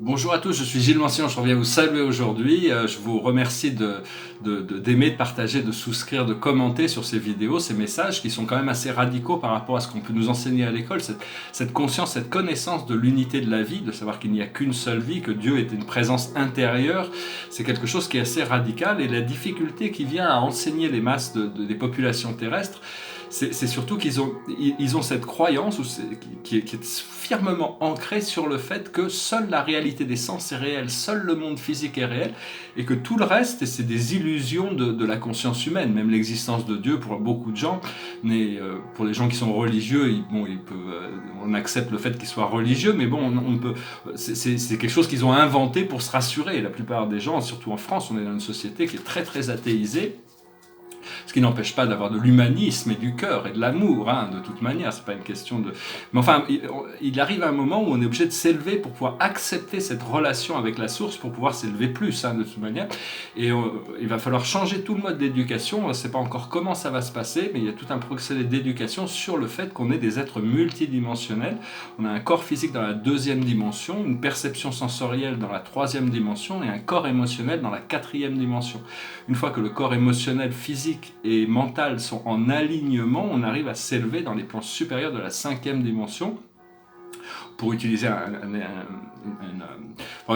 Bonjour à tous, je suis Gilles Mancian, je reviens vous saluer aujourd'hui. Je vous remercie d'aimer, de partager, de souscrire, de commenter sur ces vidéos, ces messages qui sont quand même assez radicaux par rapport à ce qu'on peut nous enseigner à l'école. Cette conscience, cette connaissance de l'unité de la vie, de savoir qu'il n'y a qu'une seule vie, que Dieu est une présence intérieure, c'est quelque chose qui est assez radical. Et la difficulté qui vient à enseigner les masses des populations terrestres, c'est surtout qu'ils ont cette croyance qui est fermement ancrée sur le fait que seule la réalité des sens est réelle, seul le monde physique est réel, et que tout le reste, c'est des illusions de la conscience humaine. Même l'existence de Dieu, pour beaucoup de gens, mais pour les gens qui sont religieux, on accepte le fait qu'ils soient religieux, mais bon, c'est quelque chose qu'ils ont inventé pour se rassurer. La plupart des gens, surtout en France, on est dans une société qui est très très athéisée. Ce qui n'empêche pas d'avoir de l'humanisme et du cœur et de l'amour, hein, de toute manière, c'est pas une question de... Mais enfin, il arrive un moment où on est obligé de s'élever pour pouvoir accepter cette relation avec la source, pour pouvoir s'élever plus, hein, de toute manière. Et il va falloir changer tout le mode d'éducation. On ne sait pas encore comment ça va se passer, mais il y a tout un procédé d'éducation sur le fait qu'on est des êtres multidimensionnels. On a un corps physique dans la deuxième dimension, une perception sensorielle dans la troisième dimension et un corps émotionnel dans la quatrième dimension. Une fois que le corps émotionnel, physique et mental sont en alignement, on arrive à s'élever dans les plans supérieurs de la cinquième dimension. Pour utiliser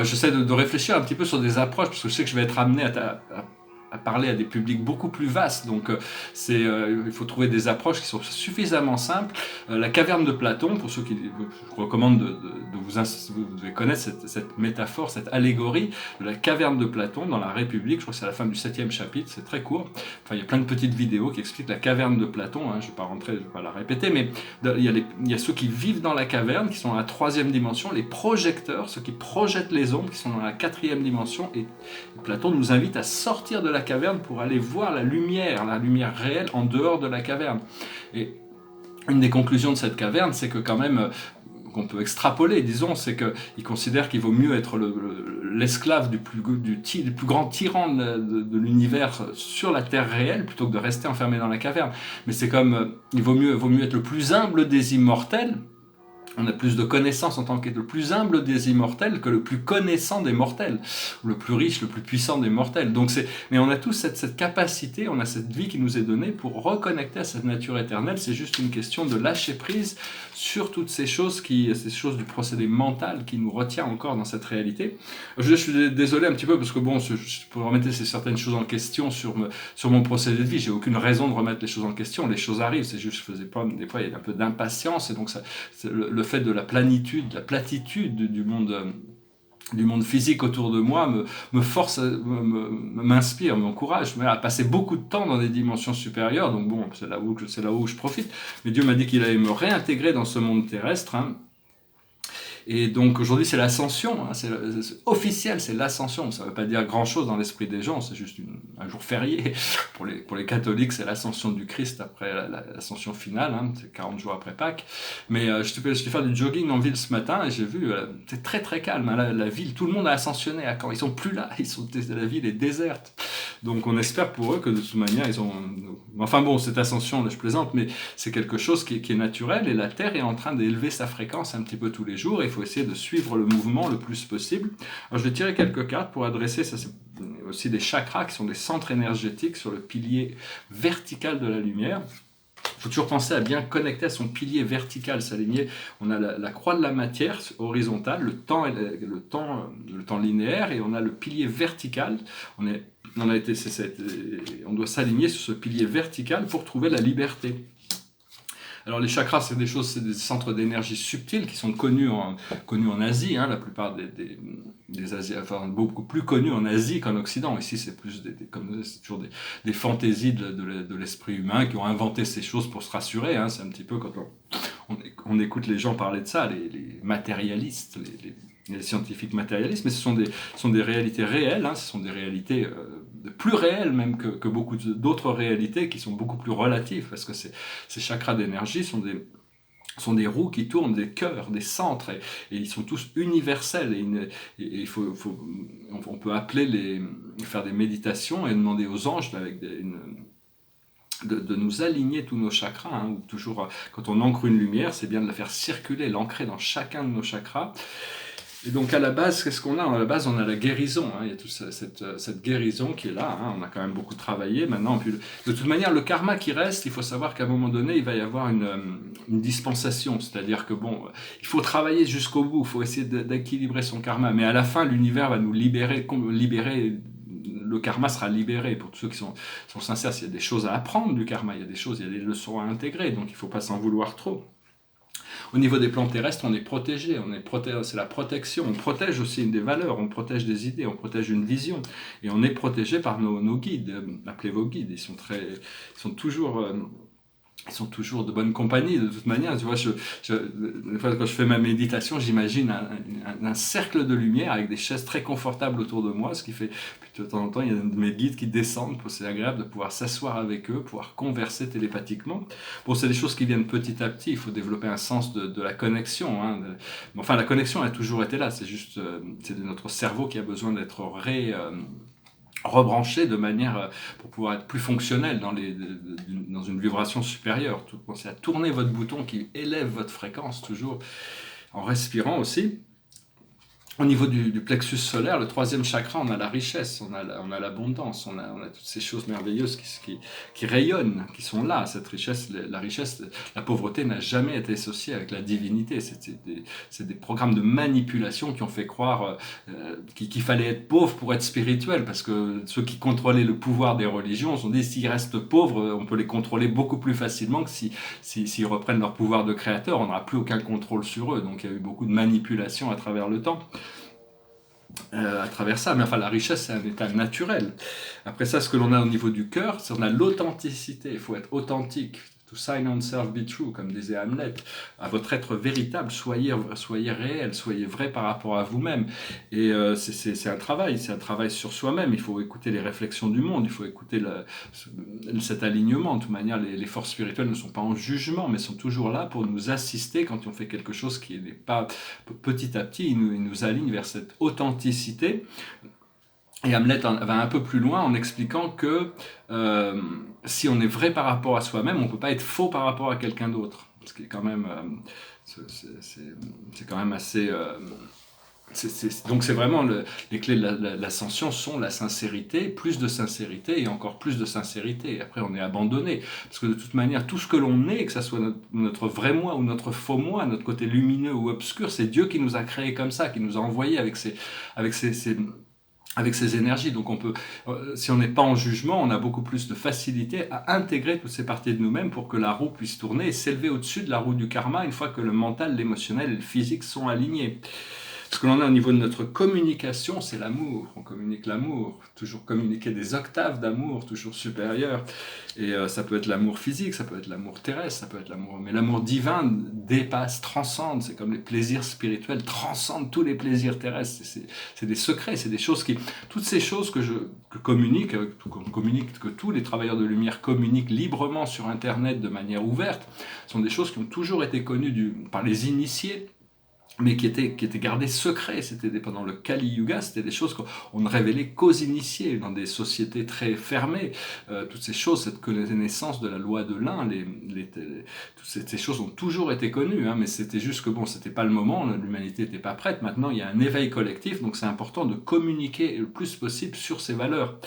j'essaie de réfléchir un petit peu sur des approches, parce que je sais que je vais être amené à parler à des publics beaucoup plus vastes, donc il faut trouver des approches qui sont suffisamment simples. La caverne de Platon, pour ceux qui... Je recommande vous devez connaître cette métaphore, cette allégorie de la caverne de Platon dans la République. Je crois que c'est à la fin du 7e chapitre, c'est très court. Enfin, il y a plein de petites vidéos qui expliquent la caverne de Platon, hein. Je ne vais pas la répéter, mais il y a ceux qui vivent dans la caverne, qui sont dans la troisième dimension, les projecteurs, ceux qui projettent les ombres, qui sont dans la quatrième dimension, et Platon nous invite à sortir de la caverne pour aller voir la lumière réelle en dehors de la caverne. Et une des conclusions de cette caverne, c'est que quand même, qu'on peut extrapoler, disons, c'est qu'il considère qu'il vaut mieux être l'esclave du plus grand tyran de l'univers sur la terre réelle, plutôt que de rester enfermé dans la caverne. Mais c'est comme, il vaut mieux être le plus humble des immortels. On a plus de connaissances en tant qu'être le plus humble des immortels que le plus connaissant des mortels, ou le plus riche, le plus puissant des mortels. Mais on a tous cette capacité, on a cette vie qui nous est donnée pour reconnecter à cette nature éternelle. C'est juste une question de lâcher prise sur toutes ces choses du procédé mental qui nous retient encore dans cette réalité. Je suis désolé un petit peu parce que bon, je pourrais remettre certaines choses en question sur mon procédé de vie. J'ai aucune raison de remettre les choses en question. Les choses arrivent, c'est juste, des fois il y a un peu d'impatience, et donc le fait de la platitude du monde physique autour de moi me force, m'inspire, m'encourage à passer beaucoup de temps dans des dimensions supérieures. Donc bon, c'est là où je profite. Mais Dieu m'a dit qu'il allait me réintégrer dans ce monde terrestre, hein. Et donc aujourd'hui c'est l'ascension, hein, c'est officiel, c'est l'ascension. Ça ne veut pas dire grand chose dans l'esprit des gens, c'est juste un jour férié. Pour les catholiques, c'est l'ascension du Christ après l'ascension finale, hein, c'est 40 jours après Pâques. Mais je suis faire du jogging en ville ce matin et j'ai vu, c'est très très calme, hein, la ville, tout le monde a ascensionné à Caen, ils sont plus là, la ville est déserte. Donc on espère pour eux que de toute manière ils ont... Enfin bon, cette ascension, là je plaisante, mais c'est quelque chose qui est naturel, et la Terre est en train d'élever sa fréquence un petit peu tous les jours, et il faut essayer de suivre le mouvement le plus possible. Alors je vais tirer quelques cartes pour adresser, ça c'est aussi des chakras qui sont des centres énergétiques sur le pilier vertical de la lumière. Il faut toujours penser à bien connecter à son pilier vertical, s'aligner. On a la croix de la matière horizontale, le temps linéaire, et on a le pilier vertical. On doit s'aligner sur ce pilier vertical pour trouver la liberté. Alors les chakras, c'est des centres d'énergie subtils qui sont connus en Asie, hein, la plupart des Asiens, enfin beaucoup plus connus en Asie qu'en Occident. Ici, c'est plus c'est toujours des fantaisies de l'esprit humain qui ont inventé ces choses pour se rassurer, hein. C'est un petit peu quand on écoute les gens parler de ça, les matérialistes, les scientifiques matérialistes, mais ce sont des réalités réelles, hein, ce sont des réalités plus réelles même que beaucoup d'autres réalités qui sont beaucoup plus relatives, parce que ces chakras d'énergie sont des roues qui tournent, des cœurs, des centres, et ils sont tous universels, et on peut faire des méditations et demander aux anges de nous aligner tous nos chakras, hein, ou toujours quand on ancre une lumière, c'est bien de la faire circuler, l'ancrer dans chacun de nos chakras. Et donc à la base, qu'est-ce qu'on a? À la base, on a la guérison. Hein. Il y a toute cette guérison qui est là. Hein. On a quand même beaucoup travaillé maintenant. Puis, de toute manière, le karma qui reste, il faut savoir qu'à un moment donné, il va y avoir une dispensation. C'est-à-dire que bon, il faut travailler jusqu'au bout. Il faut essayer d'équilibrer son karma. Mais à la fin, l'univers va nous libérer. Le karma sera libéré. Pour tous ceux qui sont sincères, s'il y a des choses à apprendre du karma, il y a des leçons à intégrer. Donc il ne faut pas s'en vouloir trop. Au niveau des plans terrestres, on est protégé, c'est la protection. On protège aussi des valeurs, on protège des idées, on protège une vision. Et on est protégé par nos guides. Appelez vos guides, ils sont toujours de bonne compagnie, de toute manière. Tu vois, des fois, quand je fais ma méditation, j'imagine un cercle de lumière avec des chaises très confortables autour de moi, ce qui fait, puis de temps en temps, il y a de mes guides qui descendent, c'est agréable de pouvoir s'asseoir avec eux, pouvoir converser télépathiquement. Bon, c'est des choses qui viennent petit à petit, il faut développer un sens de la connexion. Hein, enfin, la connexion a toujours été là, c'est juste, c'est notre cerveau qui a besoin d'être rebrancher de manière pour pouvoir être plus fonctionnel dans une vibration supérieure. Pensez à tourner votre bouton qui élève votre fréquence toujours en respirant aussi. Au niveau du plexus solaire, le troisième chakra, on a la richesse, on a l'abondance, on a toutes ces choses merveilleuses qui rayonnent, qui sont là. Cette richesse, la pauvreté n'a jamais été associée avec la divinité. C'est des programmes de manipulation qui ont fait croire qu'il fallait être pauvre pour être spirituel, parce que ceux qui contrôlaient le pouvoir des religions se sont dit s'ils restent pauvres, on peut les contrôler beaucoup plus facilement que s'ils reprennent leur pouvoir de créateur, on n'aura plus aucun contrôle sur eux. Donc il y a eu beaucoup de manipulation à travers le temps. À travers ça, mais enfin la richesse c'est un état naturel. Après ça, ce que l'on a au niveau du cœur, c'est qu'on a l'authenticité, il faut être authentique. To sign on self be true, comme disait Hamlet. À votre être véritable, soyez réel, soyez vrai par rapport à vous-même. Et c'est un travail sur soi-même. Il faut écouter les réflexions du monde, il faut écouter cet alignement. De toute manière, les forces spirituelles ne sont pas en jugement, mais sont toujours là pour nous assister quand on fait quelque chose qui n'est pas petit à petit. Ils nous alignent vers cette authenticité. Et Hamlet va un peu plus loin en expliquant que si on est vrai par rapport à soi-même, on ne peut pas être faux par rapport à quelqu'un d'autre. Ce qui est quand même, c'est quand même assez... donc c'est vraiment les clés de l'ascension sont la sincérité, plus de sincérité et encore plus de sincérité. Et après on est abandonné. Parce que de toute manière, tout ce que l'on est, que ce soit notre vrai moi ou notre faux moi, notre côté lumineux ou obscur, c'est Dieu qui nous a créés comme ça, qui nous a envoyés avec ces énergies. Donc on peut, si on n'est pas en jugement, on a beaucoup plus de facilité à intégrer toutes ces parties de nous-mêmes pour que la roue puisse tourner et s'élever au-dessus de la roue du karma une fois que le mental, l'émotionnel et le physique sont alignés. Ce que l'on a au niveau de notre communication, c'est l'amour. On communique l'amour, toujours communiquer des octaves d'amour, toujours supérieures. Et ça peut être l'amour physique, ça peut être l'amour terrestre, ça peut être l'amour... Mais l'amour divin dépasse, transcende. C'est comme les plaisirs spirituels, transcendent tous les plaisirs terrestres. C'est des secrets, c'est des choses qui... Toutes ces choses que tous les travailleurs de lumière communiquent librement sur Internet de manière ouverte, sont des choses qui ont toujours été connues par les initiés, mais qui étaient gardés secrets. Pendant le Kali Yuga, c'était des choses qu'on ne révélait qu'aux initiés, dans des sociétés très fermées. Toutes ces choses, cette connaissance de la loi de l'un, toutes ces choses ont toujours été connues, hein, mais c'était juste que bon, c'était pas le moment, l'humanité n'était pas prête. Maintenant, il y a un éveil collectif, donc c'est important de communiquer le plus possible sur ces valeurs.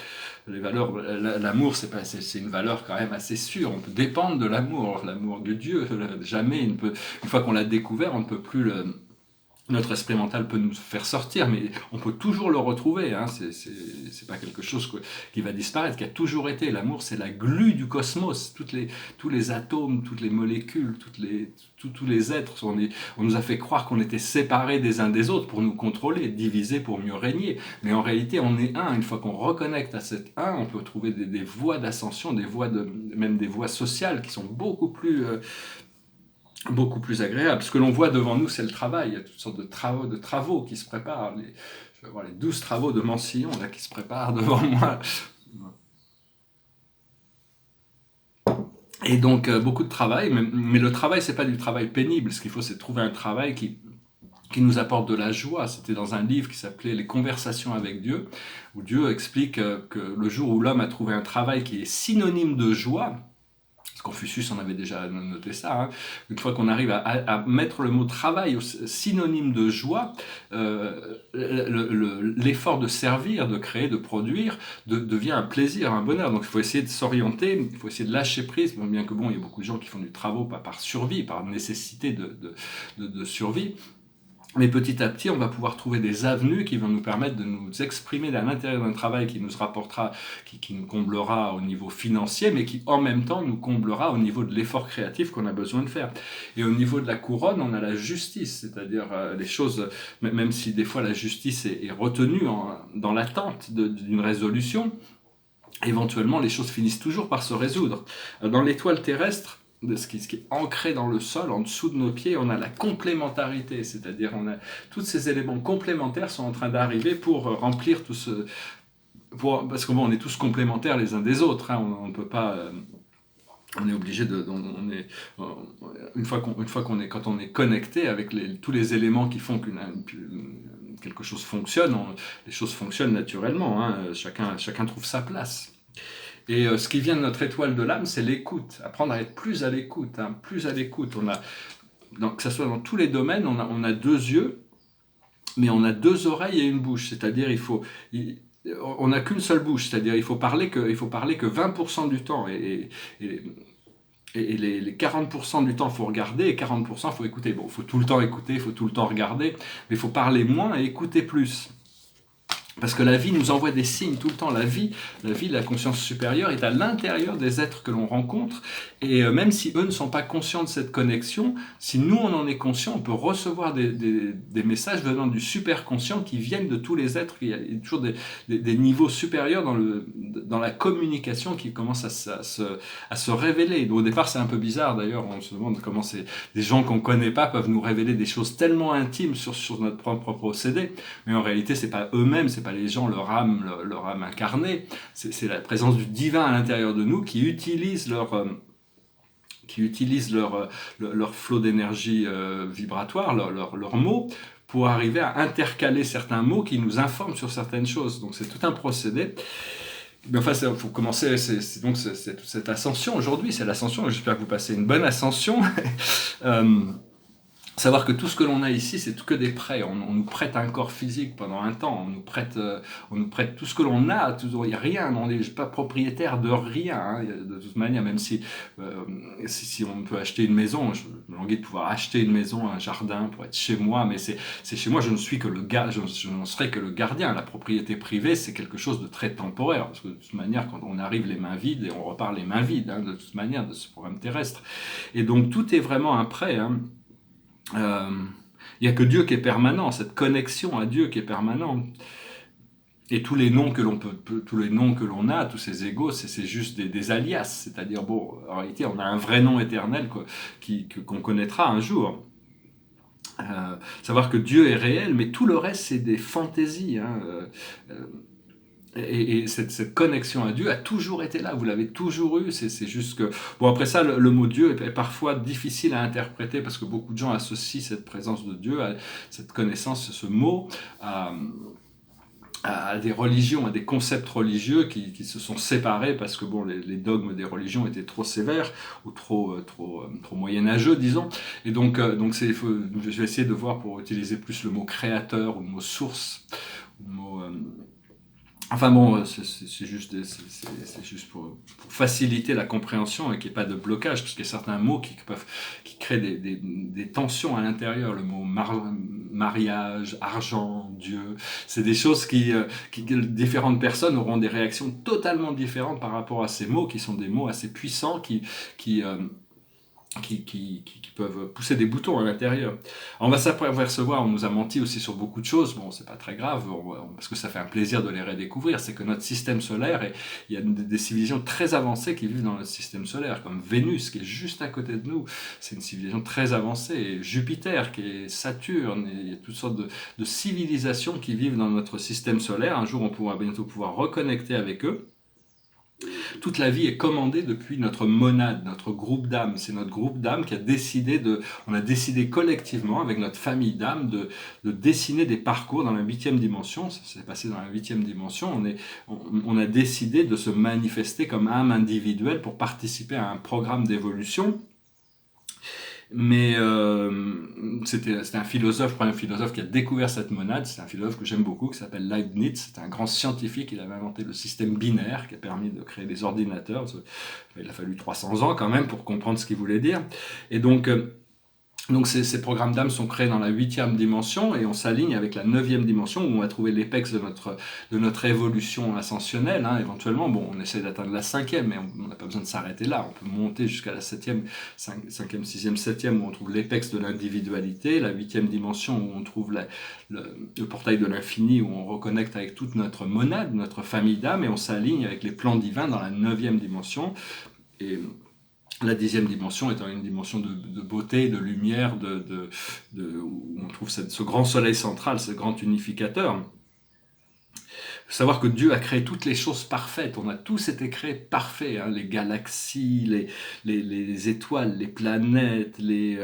Les valeurs, l'amour, c'est une valeur quand même assez sûre. On peut dépendre de l'amour de Dieu. Jamais, une fois qu'on l'a découvert, on ne peut plus notre esprit mental peut nous faire sortir, mais on peut toujours le retrouver. Hein. C'est pas quelque chose qui va disparaître, qui a toujours été. L'amour, c'est la glu du cosmos. Tous les atomes, toutes les molécules, tous les êtres. On nous a fait croire qu'on était séparés des uns des autres pour nous contrôler, divisés pour mieux régner. Mais en réalité, on est un. Une fois qu'on reconnecte à cet un, on peut trouver des voies d'ascension, même des voies sociales qui sont beaucoup plus agréable. Ce que l'on voit devant nous, c'est le travail. Il y a toutes sortes de travaux qui se préparent. Je vais voir les 12 travaux de Mansillon là, qui se préparent devant moi. Et donc, beaucoup de travail. Mais le travail, c'est pas du travail pénible. Ce qu'il faut, c'est trouver un travail qui nous apporte de la joie. C'était dans un livre qui s'appelait « Les conversations avec Dieu », où Dieu explique que le jour où l'homme a trouvé un travail qui est synonyme de joie, parce Confucius en avait déjà noté ça, hein. Une fois qu'on arrive à mettre le mot travail synonyme de joie, l'effort de servir, de créer, de produire, devient un plaisir, un bonheur. Donc il faut essayer de s'orienter, il faut essayer de lâcher prise, bien que bon, il y a beaucoup de gens qui font du travail pas par survie, par nécessité de survie. Mais petit à petit, on va pouvoir trouver des avenues qui vont nous permettre de nous exprimer à l'intérieur d'un travail qui nous rapportera, qui nous comblera au niveau financier, mais qui en même temps nous comblera au niveau de l'effort créatif qu'on a besoin de faire. Et au niveau de la couronne, on a la justice, c'est-à-dire les choses, même si des fois la justice est retenue dans l'attente d'une résolution, éventuellement les choses finissent toujours par se résoudre. Dans l'étoile terrestre, ce qui est ancré dans le sol, en dessous de nos pieds, on a la complémentarité, c'est-à-dire tous ces éléments complémentaires sont en train d'arriver pour remplir tout ce... parce que bon, on est tous complémentaires les uns des autres, hein, on ne peut pas... on est obligé de... quand on est connecté avec tous les éléments qui font quelque chose fonctionne, les choses fonctionnent naturellement, hein, chacun trouve sa place. Et ce qui vient de notre étoile de l'âme, c'est l'écoute. Apprendre à être plus à l'écoute, hein, plus à l'écoute. Que ce soit dans tous les domaines, on a 2 yeux, mais on a 2 oreilles et une bouche. C'est-à-dire, on n'a qu'une seule bouche. C'est-à-dire, il faut parler que 20% du temps. Et les 40% du temps, il faut regarder, et 40%, il faut écouter. Bon, il faut tout le temps écouter, il faut tout le temps regarder, mais il faut parler moins et écouter plus. Parce que la vie nous envoie des signes tout le temps. La vie, la conscience supérieure est à l'intérieur des êtres que l'on rencontre. Et même si eux ne sont pas conscients de cette connexion, si nous on en est conscient, on peut recevoir des messages venant du superconscient qui viennent de tous les êtres. Il y a toujours des niveaux supérieurs dans la communication qui commencent à se révéler. Donc, au départ, c'est un peu bizarre d'ailleurs. On se demande comment des gens qu'on ne connaît pas peuvent nous révéler des choses tellement intimes sur notre propre procédé. Mais en réalité, c'est pas eux-mêmes, c'est pas les gens, leur âme incarnée, c'est la présence du divin à l'intérieur de nous qui utilise leur flot d'énergie vibratoire, leurs mots, pour arriver à intercaler certains mots qui nous informent sur certaines choses. Donc c'est tout un procédé. Mais enfin, il faut commencer, c'est toute cette ascension aujourd'hui, c'est l'ascension, j'espère que vous passez une bonne ascension. Savoir que tout ce que l'on a ici, c'est que des prêts. On nous prête un corps physique pendant un temps. On nous prête tout ce que l'on a. Il n'y a rien. On n'est pas propriétaire de rien. Hein, de toute manière, même si on peut acheter une maison, je me languis de pouvoir acheter une maison, un jardin pour être chez moi. Mais c'est chez moi. Je ne suis que je n'en serai que le gardien. La propriété privée, c'est quelque chose de très temporaire. Parce que de toute manière, quand on arrive les mains vides, et on repart les mains vides, hein, de toute manière, de ce programme terrestre. Et donc tout est vraiment un prêt. Hein. Il n'y a que Dieu qui est permanent, cette connexion à Dieu qui est permanente. Et tous les noms que l'on a, tous ces égos, c'est juste des alias. C'est-à-dire, bon, en réalité, on a un vrai nom éternel qu'on connaîtra un jour. Savoir que Dieu est réel, mais tout le reste, c'est des fantaisies. Hein. Et cette connexion à Dieu a toujours été là, vous l'avez toujours eu, c'est juste que... Bon, après ça, le mot Dieu est parfois difficile à interpréter parce que beaucoup de gens associent cette présence de Dieu, à cette connaissance, ce mot, à des religions, à des concepts religieux qui se sont séparés parce que bon, les dogmes des religions étaient trop sévères ou trop moyenâgeux, disons. Et donc je vais essayer de voir pour utiliser plus le mot créateur ou le mot source, ou le mot... Enfin bon, c'est juste pour faciliter la compréhension et qu'il n'y ait pas de blocage, parce qu'il y a certains mots qui créent des tensions à l'intérieur. Le mot mariage, argent, Dieu, c'est des choses qui différentes personnes auront des réactions totalement différentes par rapport à ces mots, qui sont des mots assez puissants, qui peuvent pousser des boutons à l'intérieur. On va s'apercevoir, on nous a menti aussi sur beaucoup de choses, bon c'est pas très grave, parce que ça fait un plaisir de les redécouvrir, c'est que notre système solaire, il y a des civilisations très avancées qui vivent dans notre système solaire, comme Vénus qui est juste à côté de nous, c'est une civilisation très avancée, et Jupiter qui est Saturne, et il y a toutes sortes de civilisations qui vivent dans notre système solaire. Un jour on pourra bientôt reconnecter avec eux. toute la vie est commandée depuis notre monade, notre groupe d'âmes. C'est notre groupe d'âmes qui a décidé on a décidé collectivement avec notre famille d'âmes de dessiner des parcours dans la 8e dimension. Ça s'est passé dans la 8e dimension. On a décidé de se manifester comme âme individuelle pour participer à un programme d'évolution. Mais c'était un philosophe, le premier philosophe qui a découvert cette monade. C'est un philosophe que j'aime beaucoup, qui s'appelle Leibniz. C'est un grand scientifique. Il avait inventé le système binaire qui a permis de créer les ordinateurs. Il a fallu 300 ans quand même pour comprendre ce qu'il voulait dire. Et donc ces programmes d'âme sont créés dans la 8e dimension et on s'aligne avec la 9e dimension où on va trouver l'apex de notre évolution ascensionnelle. Éventuellement, bon, on essaie d'atteindre la 5e, mais on n'a pas besoin de s'arrêter là. On peut monter jusqu'à la 7e, 5e, 6e, 7e où on trouve l'apex de l'individualité, la 8e dimension où on trouve le portail de l'infini, où on reconnecte avec toute notre monade, notre famille d'âme, et on s'aligne avec les plans divins dans la 9e dimension. Et la 10e dimension étant une dimension de beauté, de lumière, où on trouve ce grand soleil central, ce grand unificateur. Savoir que Dieu a créé toutes les choses parfaites. On a tous été créés parfaits. Les galaxies, les étoiles, les planètes, les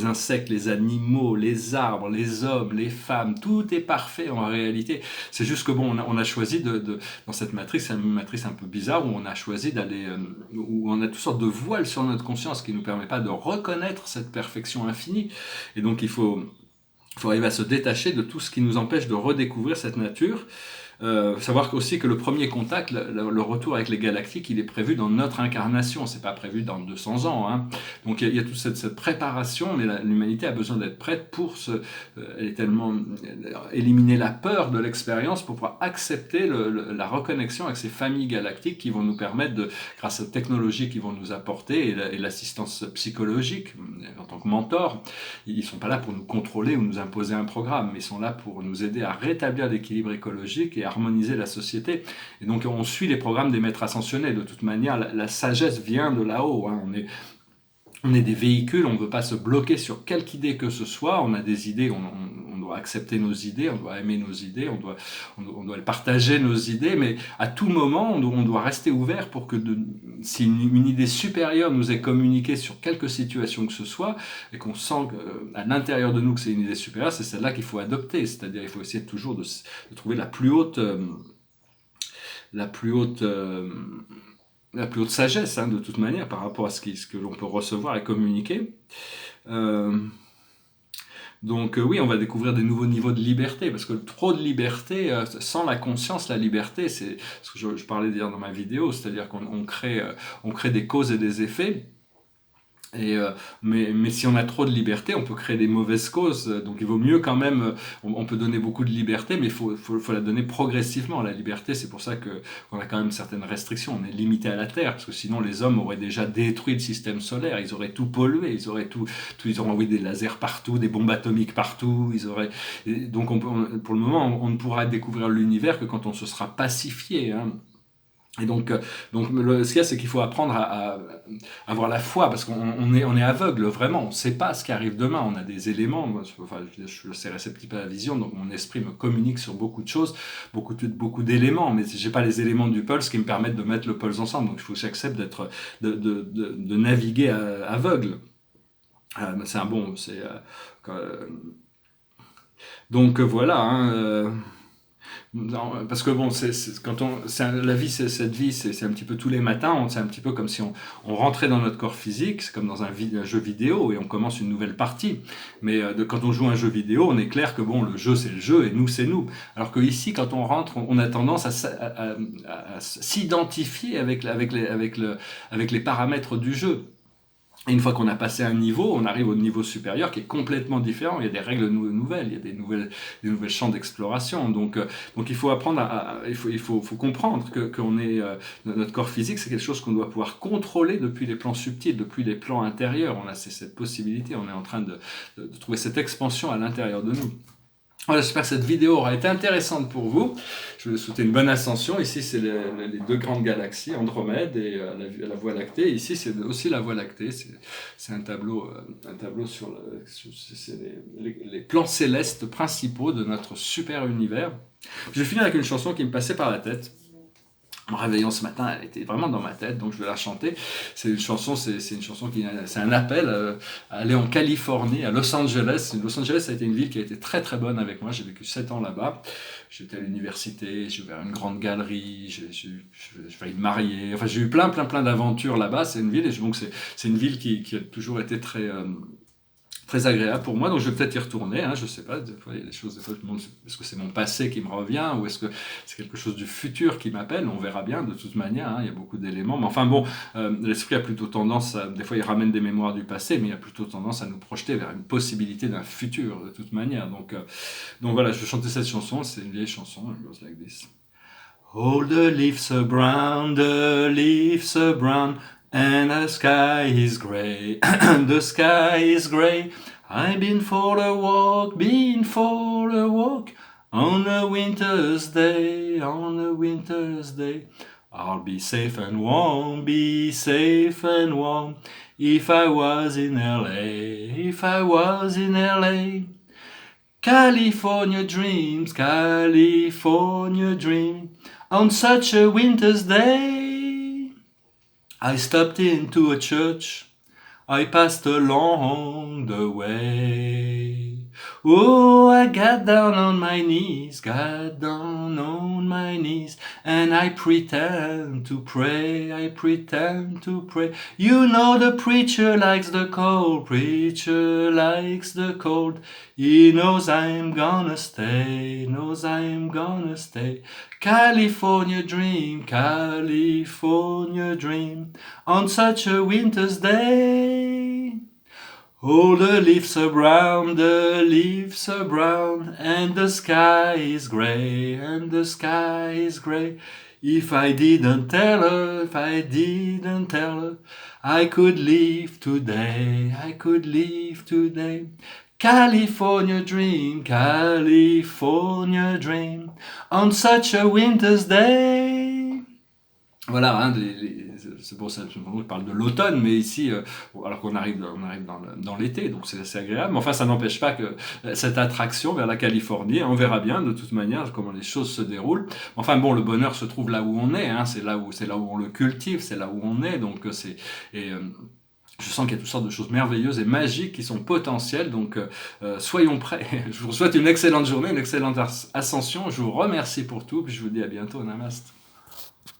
insectes, les animaux, les arbres, les hommes, les femmes. Tout est parfait en réalité. C'est juste que bon, on a choisi dans cette matrice, c'est une matrice un peu bizarre où on a choisi d'aller, où on a toutes sortes de voiles sur notre conscience qui ne nous permet pas de reconnaître cette perfection infinie. Et donc il faut arriver à se détacher de tout ce qui nous empêche de redécouvrir cette nature. Savoir aussi que le premier contact, le retour avec les galactiques, il est prévu dans notre incarnation, c'est pas prévu dans 200 ans. Donc il y a toute cette préparation, mais l'humanité a besoin d'être prête pour elle est tellement éliminer la peur de l'expérience pour pouvoir accepter la reconnexion avec ces familles galactiques qui vont nous permettre, grâce aux technologies qu'ils vont nous apporter et l'assistance psychologique en tant que mentor, ils sont pas là pour nous contrôler ou nous imposer un programme, mais ils sont là pour nous aider à rétablir l'équilibre écologique et harmoniser la société. Et donc on suit les programmes des maîtres ascensionnés. De toute manière, la sagesse vient de là-haut. On est des véhicules, on ne veut pas se bloquer sur quelque idée que ce soit. On a des idées, on doit accepter nos idées, on doit aimer nos idées, on doit partager nos idées, mais à tout moment, on doit rester ouvert pour que si une idée supérieure nous est communiquée sur quelque situation que ce soit, et qu'on sent à l'intérieur de nous que c'est une idée supérieure, c'est celle-là qu'il faut adopter. C'est-à-dire il faut essayer toujours de trouver la plus haute sagesse, de toute manière, par rapport à ce que l'on peut recevoir et communiquer. Donc oui, on va découvrir des nouveaux niveaux de liberté, parce que trop de liberté, sans la conscience, la liberté, c'est ce que je parlais d'ailleurs dans ma vidéo, c'est-à-dire qu'on crée des causes et des effets. Mais si on a trop de liberté, on peut créer des mauvaises causes. Donc il vaut mieux quand même, on peut donner beaucoup de liberté, mais il faut la donner progressivement. La liberté, c'est pour ça qu'on a quand même certaines restrictions. On est limité à la Terre, parce que sinon les hommes auraient déjà détruit le système solaire, ils auraient tout pollué, ils auraient envoyé des lasers partout, des bombes atomiques partout. Donc pour le moment, on ne pourra découvrir l'univers que quand on se sera pacifié. Et donc ce qu'il y a, c'est qu'il faut apprendre à avoir la foi, parce qu'on est aveugle, vraiment, on ne sait pas ce qui arrive demain, on a des éléments, je suis assez réceptif à la vision, donc mon esprit me communique sur beaucoup de choses, beaucoup d'éléments, mais j'ai pas les éléments du pulse qui me permettent de mettre le pulse ensemble, donc il faut que j'accepte de naviguer aveugle. Donc voilà, non, parce que bon, la vie, cette vie, c'est un petit peu tous les matins, c'est un petit peu comme si on rentrait dans notre corps physique, c'est comme dans un jeu vidéo et on commence une nouvelle partie. Mais quand on joue un jeu vidéo, on est clair que bon, le jeu c'est le jeu et nous c'est nous. Alors que ici, quand on rentre, on a tendance à s'identifier avec les paramètres du jeu. Et une fois qu'on a passé un niveau, on arrive au niveau supérieur qui est complètement différent. Il y a des règles nouvelles, il y a des nouvelles champs d'exploration. Donc il faut apprendre il faut comprendre qu'on est notre corps physique, c'est quelque chose qu'on doit pouvoir contrôler depuis les plans subtils, depuis les plans intérieurs. On a cette possibilité, on est en train de trouver cette expansion à l'intérieur de nous. Voilà, j'espère que cette vidéo aura été intéressante pour vous. Je vous souhaite une bonne ascension. Ici, c'est les deux grandes galaxies, Andromède et la Voie lactée. Ici, c'est aussi la Voie lactée. C'est un tableau sur les plans célestes principaux de notre super univers. Je vais finir avec une chanson qui me passait par la tête. En me réveillant ce matin, elle était vraiment dans ma tête, donc je vais la chanter. C'est une chanson, c'est un appel à aller en Californie, à Los Angeles. Los Angeles, ça a été une ville qui a été très très bonne avec moi. J'ai vécu 7 ans là-bas. J'étais à l'université, j'ai ouvert une grande galerie, j'ai failli me marier. Enfin, j'ai eu plein d'aventures là-bas. C'est une ville, et donc c'est une ville qui a toujours été très agréable pour moi, donc je vais peut-être y retourner, hein, je sais pas, des fois il y a des choses, des fois je me demande est-ce que c'est mon passé qui me revient, ou est-ce que c'est quelque chose du futur qui m'appelle, on verra bien de toute manière, hein, il y a beaucoup d'éléments, mais enfin bon, l'esprit a plutôt tendance, des fois il ramène des mémoires du passé, mais il a plutôt tendance à nous projeter vers une possibilité d'un futur de toute manière, donc voilà, je vais chanter cette chanson, c'est une vieille chanson, it goes like this. All the leaves are brown, the leaves are brown, and the sky is grey, the sky is grey. I've been for a walk, on a winter's day, on a winter's day. I'll be safe and warm, be safe and warm, if I was in LA, if I was in LA. California dreams, California dream, on such a winter's day. I stopped into a church, I passed along the way. Oh, I got down on my knees, and I pretend to pray, I pretend to pray. You know the preacher likes the cold, preacher likes the cold. He knows I'm gonna stay, knows I'm gonna stay. California dream, California dream, on such a winter's day. All the leaves are brown, the leaves are brown, and the sky is grey, and the sky is grey. If I didn't tell her, if I didn't tell her, I could leave today, I could leave today. California dream, California dream, on such a winter's day. Voilà, hein, c'est pour ça que je parle de l'automne, mais ici, alors qu'on arrive dans l'été, donc c'est assez agréable. Mais enfin, ça n'empêche pas que cette attraction vers la Californie, on verra bien de toute manière comment les choses se déroulent. Enfin bon, le bonheur se trouve là où on est, hein, c'est là où on le cultive, c'est là où on est, donc je sens qu'il y a toutes sortes de choses merveilleuses et magiques qui sont potentielles, donc soyons prêts. Je vous souhaite une excellente journée, une excellente ascension. Je vous remercie pour tout, puis je vous dis à bientôt. Namaste.